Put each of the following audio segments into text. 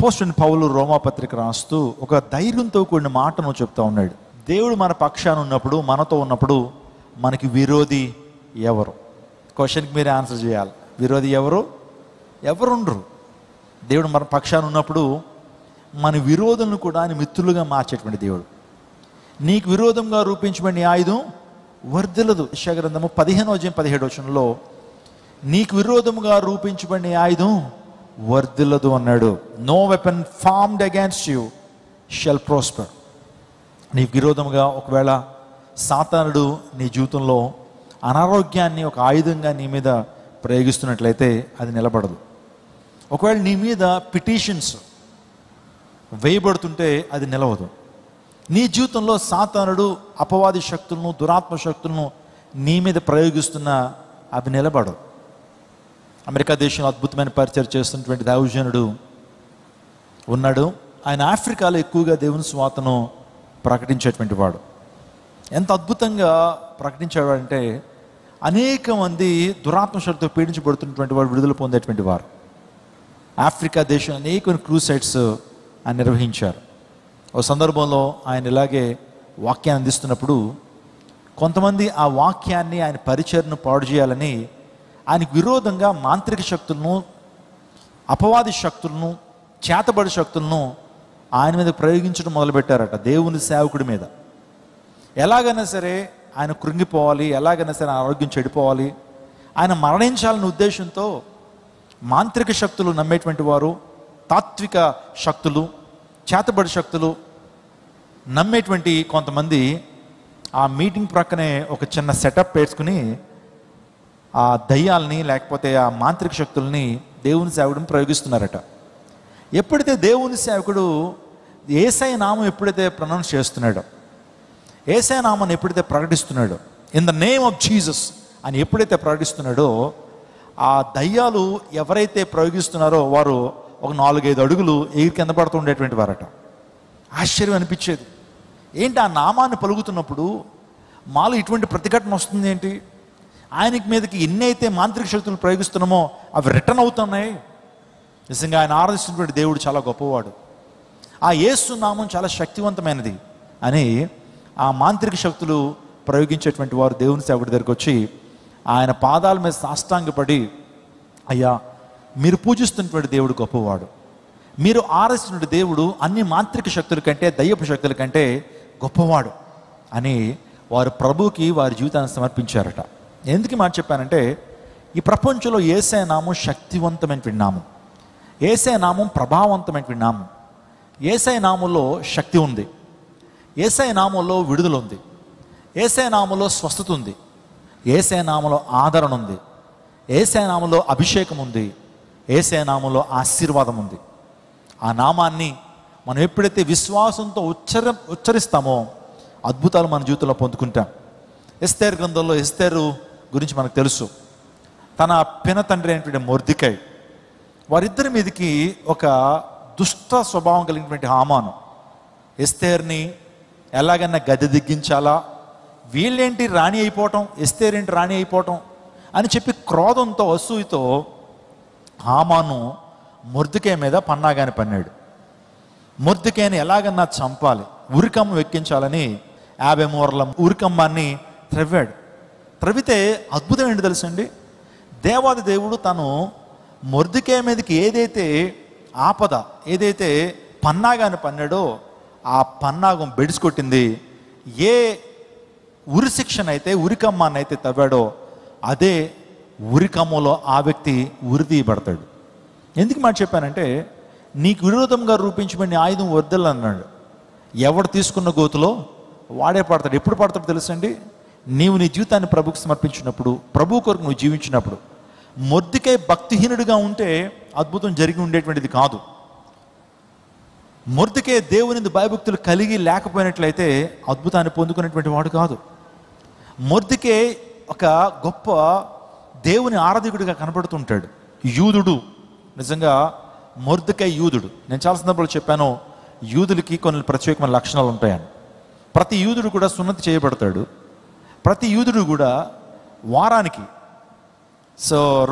అపోస్తలుడైన పౌలు రోమాపత్రిక రాస్తూ ఒక ధైర్యంతో కూడిన మాటను చెప్తా ఉన్నాడు. దేవుడు మన పక్షాన ఉన్నప్పుడు, మనతో ఉన్నప్పుడు మనకి విరోధి ఎవరు? క్వశ్చన్కి మీరే ఆన్సర్ చేయాలి. విరోధి ఎవరు? ఎవరుండరు. దేవుడు మన పక్షాన ఉన్నప్పుడు మన విరోధులను కూడా ఆయన మిత్రులుగా మార్చేటువంటి దేవుడు. నీకు విరోధంగా రూపించబడిన ఆయుధం వర్ధిల్లదు. యెషయా గ్రంథము 15:17 నీకు విరోధముగా రూపించబడిన ఆయుధం వర్ధిల్లదు అన్నాడు. No weapon formed against you shall prosper. నీకు విరోధముగా ఒకవేళ సాతానుడు నీ జీవితంలో అనారోగ్యాన్ని ఒక ఆయుధంగా నీ మీద ప్రయోగిస్తున్నట్లయితే అది నిలబడదు. ఒకవేళ నీ మీద పిటిషన్స్ వేయబడుతుంటే అది నిలవదు. నీ జీవితంలో సాతానుడు అపవాది శక్తులను, దురాత్మ శక్తులను నీ మీద ప్రయోగిస్తున్న అవి నిలబడవు. అమెరికా దేశంలో అద్భుతమైన పరిచయం చేస్తున్నటువంటి దైవజనుడు ఉన్నాడు. ఆయన ఆఫ్రికాలో ఎక్కువగా దేవుని సువార్తను ప్రకటించేటువంటి వాడు. ఎంత అద్భుతంగా ప్రకటించేవాడంటే అనేక మంది దురాత్మ శక్తితో పీడించబడుతున్నటువంటి వాడు విడుదల పొందేటువంటి వారు. ఆఫ్రికా దేశం అనేక క్రూసైడ్స్ ఆయన నిర్వహించారు. ఒక సందర్భంలో ఆయన ఇలాగే వాక్యాన్ని అందిస్తున్నప్పుడు కొంతమంది ఆ వాక్యాన్ని, ఆయన పరిచర్ను పాడు చేయాలని ఆయనకు విరోధంగా మాంత్రిక శక్తులను, అపవాది శక్తులను, చేతబడి శక్తులను ఆయన మీద ప్రయోగించడం మొదలుపెట్టారట. దేవుని సేవకుడి మీద ఎలాగైనా సరే ఆయన కృంగిపోవాలి, ఎలాగైనా సరే ఆరోగ్యం చెడిపోవాలి, ఆయన మరణించాలనే ఉద్దేశంతో మాంత్రిక శక్తులు నమ్మేటువంటి వారు, తాత్విక శక్తులు, చేతబడి శక్తులు నమ్మేటువంటి కొంతమంది ఆ మీటింగ్ ప్రక్కనే ఒక చిన్న సెటప్ వేసుకుని ఆ దయ్యాలని లేకపోతే ఆ మాంత్రిక శక్తుల్ని దేవుని సేవకుడిని ప్రయోగిస్తున్నారట. ఎప్పుడైతే దేవుని సేవకుడు యేసయ్య నామం ఎప్పుడైతే ప్రొనౌన్స్ చేస్తున్నాడో, యేసయ్య నామాన్ని ఎప్పుడైతే ప్రకటిస్తున్నాడో, in the name of Jesus అని ఎప్పుడైతే ప్రకటిస్తున్నాడో, ఆ దయ్యాలు ఎవరైతే ప్రయోగిస్తున్నారో వారు ఒక 4-5 అడుగులు ఎగిరి కింద పడుతూ ఉండేటువంటి వారట. ఆశ్చర్యం అనిపించేది. ఏంటి ఆ నామాన్ని పలుకుతున్నప్పుడు మాలో ఇటువంటి ప్రతిఘటన వస్తుంది ఏంటి? ఆయనకి మీదకి ఎన్నైతే మాంత్రిక శక్తులు ప్రయోగిస్తున్నామో అవి రిటర్న్ అవుతున్నాయి. నిజంగా ఆయన ఆరాధిస్తున్నటువంటి దేవుడు చాలా గొప్పవాడు. ఆ యేసు నామం చాలా శక్తివంతమైనది అని ఆ మాంత్రిక శక్తులు ప్రయోగించేటువంటి వారు దేవుని సేవకుడి దగ్గరికి వచ్చి ఆయన పాదాల మీద సాష్టాంగపడి, అయ్యా మీరు పూజిస్తున్నటువంటి దేవుడు గొప్పవాడు, మీరు ఆరాధిస్తున్న దేవుడు అన్ని మాంత్రిక శక్తుల కంటే, దయ్యపు శక్తుల కంటే గొప్పవాడు అని వారు ప్రభువుకి వారి జీవితాన్ని సమర్పించారట. ఎందుకు మాట చెప్పానంటే ఈ ప్రపంచంలో యేసయ్య నామం శక్తివంతమైనటువంటి నామం, యేసయ్య నామం ప్రభావవంతమైనటువంటి నామం. యేసయ్య నామంలో శక్తి ఉంది, యేసయ్య నామంలో విడుదల ఉంది, యేసయ్య నామంలో స్వస్థత ఉంది, యేసయ్య నామంలో ఆదరణ ఉంది, యేసయ్య నామంలో అభిషేకం ఉంది, యేసయ్య నామంలో ఆశీర్వాదం ఉంది. ఆ నామాన్ని మనం ఎప్పుడైతే విశ్వాసంతో ఉచ్చరిస్తామో అద్భుతాలు మన జీవితంలో పొందుకుంటాం. ఎస్తేరు గ్రంథంలో ఎస్తేరు గురించి మనకు తెలుసు. తన పినతండ్రి అయినటువంటి మొర్దెకై, వారిద్దరి మీదకి ఒక దుష్ట స్వభావం కలిగినటువంటి హామాను ఎస్తేర్ని ఎలాగైనా గద్దె దిగ్గించాలా, వీళ్ళేంటి రాణి అయిపోవటం, ఎస్తేరేంటి రాణి అయిపోవటం అని చెప్పి క్రోధంతో, అసూయతో హామాను మొర్దెకై మీద పన్నాగాని పన్నాడు. మొర్దెకైని ఎలాగన్నా చంపాలి, ఉరికమ్మ ఎక్కించాలని 50 మూరల ఉరికమ్మాన్ని త్రవ్వాడు. త్రవితే అద్భుతం ఏంటి తెలుసండి, దేవాది దేవుడు తను మొర్దెకై మీదకి ఏదైతే ఆపద, ఏదైతే పన్నాగాని పన్నాడో ఆ పన్నాగం బెడిసికొట్టింది. ఏ ఉరి శిక్షనైతే, ఉరికమ్మాన్నైతే తవ్వాడో అదే ఉరికమ్మలో ఆ వ్యక్తి ఉరి తీయబడతాడు. ఎందుకు మాట చెప్పానంటే నీకు విరోధంగా రూపించబడిన ఆయుధం వర్ధిల్లన్నాడు. ఎవడు తీసుకున్న గోతులో వాడే పడతాడు. ఎప్పుడు పడతాడు తెలుసండి, నీవు నీ జీవితాన్ని ప్రభుకు సమర్పించినప్పుడు, ప్రభు కొరకు నువ్వు జీవించినప్పుడు. మొర్దెకై భక్తిహీనుడిగా ఉంటే అద్భుతం జరిగి ఉండేటువంటిది కాదు. మొర్దెకై దేవుని భయభక్తులు కలిగి లేకపోయినట్లయితే అద్భుతాన్ని పొందుకునేటువంటి వాడు కాదు. మొర్దెకై ఒక గొప్ప దేవుని ఆరాధకుడిగా కనపడుతుంటాడు. యూదుడు, నిజంగా మొర్దెకై యూదుడు. నేను చాలా సందర్భాలు చెప్పాను, యూదులకి కొన్ని ప్రత్యేకమైన లక్షణాలు ఉంటాయని. ప్రతి యూదుడు కూడా సున్నతి చేయబడతాడు. ప్రతి యూదుడు కూడా వారానికి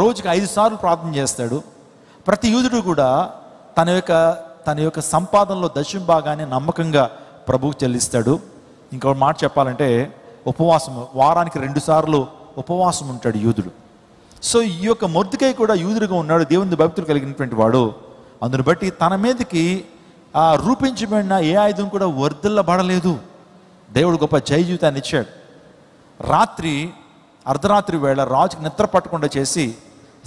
రోజుకి 5 సార్లు ప్రార్థన చేస్తాడు. ప్రతి యూదుడు కూడా తన యొక్క సంపాదనలో దశంభాగాన్ని నమ్మకంగా ప్రభువుకు చెల్లిస్తాడు. ఇంకో మాట చెప్పాలంటే ఉపవాసం, వారానికి 2 సార్లు ఉపవాసం ఉంటాడు యూదుడు. సో ఈ యొక్క మొర్దెకై కూడా యూదుడుగా ఉన్నాడు, దేవుని భక్తులు కలిగినటువంటి వాడు. అందుని బట్టి తన మీదకి రూపించబడిన ఏ ఆయుధం కూడా వర్ధిల్లబడలేదు. దేవుడు గొప్ప జయ జీవితాన్ని ఇచ్చాడు. అర్ధరాత్రి వేళ రాజుకి నిద్ర పట్టకుండా చేసి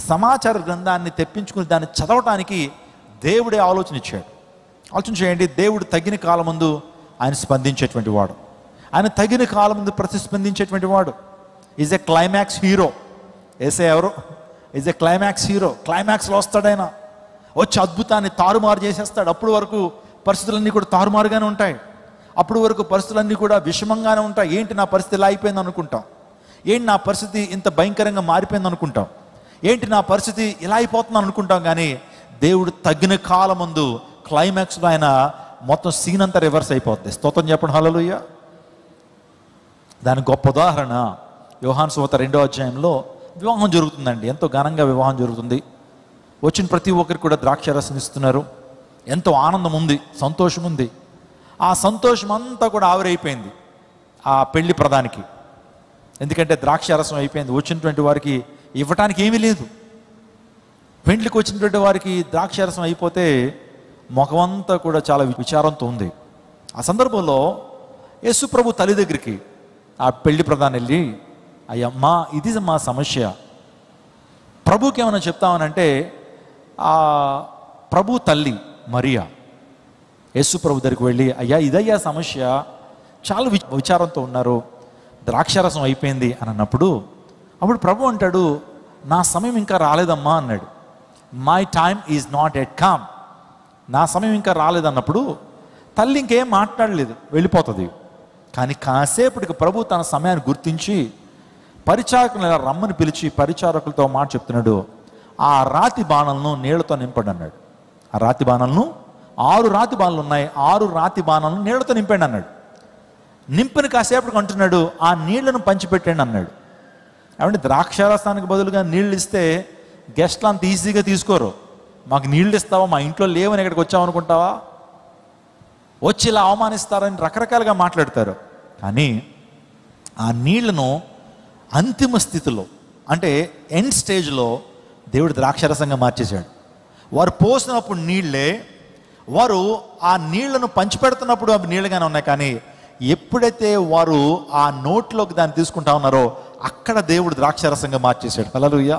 సమాచార గ్రంథాన్ని తెప్పించుకుని దాన్ని చదవటానికి దేవుడే ఆలోచన ఇచ్చాడు. ఆలోచన చేయండి, దేవుడు తగిన కాలం ముందు ఆయన స్పందించేటువంటి వాడు, ఆయన తగిన కాలం ముందు ప్రతిస్పందించేటువంటి వాడు. Is a climax hero. ఏసే ఎవరు? Is a climax hero. క్లైమాక్స్లో వస్తాడైనా, వచ్చి అద్భుతాన్ని తారుమారు చేసేస్తాడు. అప్పుడు వరకు పరిస్థితులన్నీ కూడా తారుమారుగానే ఉంటాయి. అప్పుడు వరకు పరిస్థితులన్నీ కూడా విషమంగానే ఉంటాయి. ఏంటి నా పరిస్థితి ఇలా అయిపోయింది అనుకుంటాం, ఏంటి నా పరిస్థితి ఇంత భయంకరంగా మారిపోయింది అనుకుంటాం, ఏంటి నా పరిస్థితి ఇలా అయిపోతుంది అనుకుంటాం. కానీ దేవుడు తగిన కాలం ముందు క్లైమాక్స్లో ఆయన మొత్తం సీన్ అంతా రివర్స్ అయిపోతుంది. స్తోత్రం చెప్పండి, హల్లెలూయా. దానికి గొప్ప ఉదాహరణ యోహాను సువార్త 2వ అధ్యాయంలో వివాహం జరుగుతుందండి. ఎంతో ఘనంగా వివాహం జరుగుతుంది. వచ్చిన ప్రతి ఒక్కరికి కూడా ద్రాక్షారసం ఇస్తున్నారు. ఎంతో ఆనందం ఉంది, సంతోషం ఉంది. ఆ సంతోషం అంతా కూడా ఆవిరైపోయింది ఆ పెళ్లి ప్రధానికి. ఎందుకంటే ద్రాక్షారసం అయిపోయింది. వచ్చినటువంటి వారికి ఇవ్వటానికి ఏమీ లేదు. పెండ్లికి వచ్చినటువంటి వారికి ద్రాక్షారసం అయిపోతే ముఖమంతా కూడా చాలా విచారంతో ఉంది. ఆ సందర్భంలో యేసు ప్రభు తల్లి దగ్గరికి ఆ పెళ్లి ప్రధాని వెళ్ళి, అయ్యమ్మా ఇది మా సమస్య, ప్రభుకి ఏమైనా చెప్తామనంటే ఆ ప్రభు తల్లి మరియా యేసు ప్రభు దగ్గరికి వెళ్ళి, అయ్యా ఇదయ్యా సమస్య, చాలా విచారంతో ఉన్నారు, ద్రాక్షారసం అయిపోయింది అని అన్నప్పుడు, అప్పుడు ప్రభు అంటాడు, నా సమయం ఇంకా రాలేదమ్మా అన్నాడు. My time is not at come. నా సమయం ఇంకా రాలేదన్నప్పుడు తల్లి ఇంకేం మాట్లాడలేదు, వెళ్ళిపోతుంది. కానీ కాసేపటికి ప్రభు తన సమయాన్ని గుర్తించి పరిచారకులను ఇలా రమ్మని పిలిచి పరిచారకులతో మాట చెప్తున్నాడు, ఆ రాతి బాణలను నీళ్లతో నింపండి అన్నాడు. ఆ రాతి బాణలను 6 రాతి బాణలు ఉన్నాయి, 6 రాతి బాణలను నీళ్లతో నింపండి అన్నాడు. నింపిన కాసేపటికి అంటున్నాడు, ఆ నీళ్లను పంచిపెట్టండి అన్నాడు. ఏమంటే ద్రాక్షారసానికి బదులుగా నీళ్ళు ఇస్తే గెస్ట్లు అంత ఈజీగా తీసుకోరు. మాకు నీళ్ళు ఇస్తావా, మా ఇంట్లో లేవని ఇక్కడికి వచ్చామనుకుంటావా, వచ్చి ఇలా అవమానిస్తారని రకరకాలుగా మాట్లాడతారు. కానీ ఆ నీళ్లను అంతిమ స్థితిలో, అంటే ఎండ్ స్టేజ్లో దేవుడు ద్రాక్షారసంగా మార్చేశాడు. వారు పోసినప్పుడు నీళ్లే, వారు ఆ నీళ్లను పంచిపెడుతున్నప్పుడు అవి నీళ్ళుగానే ఉన్నాయి. కానీ ఎప్పుడైతే వారు ఆ నోట్లోకి దాన్ని తీసుకుంటా ఉన్నారో అక్కడ దేవుడు ద్రాక్షారసంగా మార్చేశాడు. హల్లెలూయా.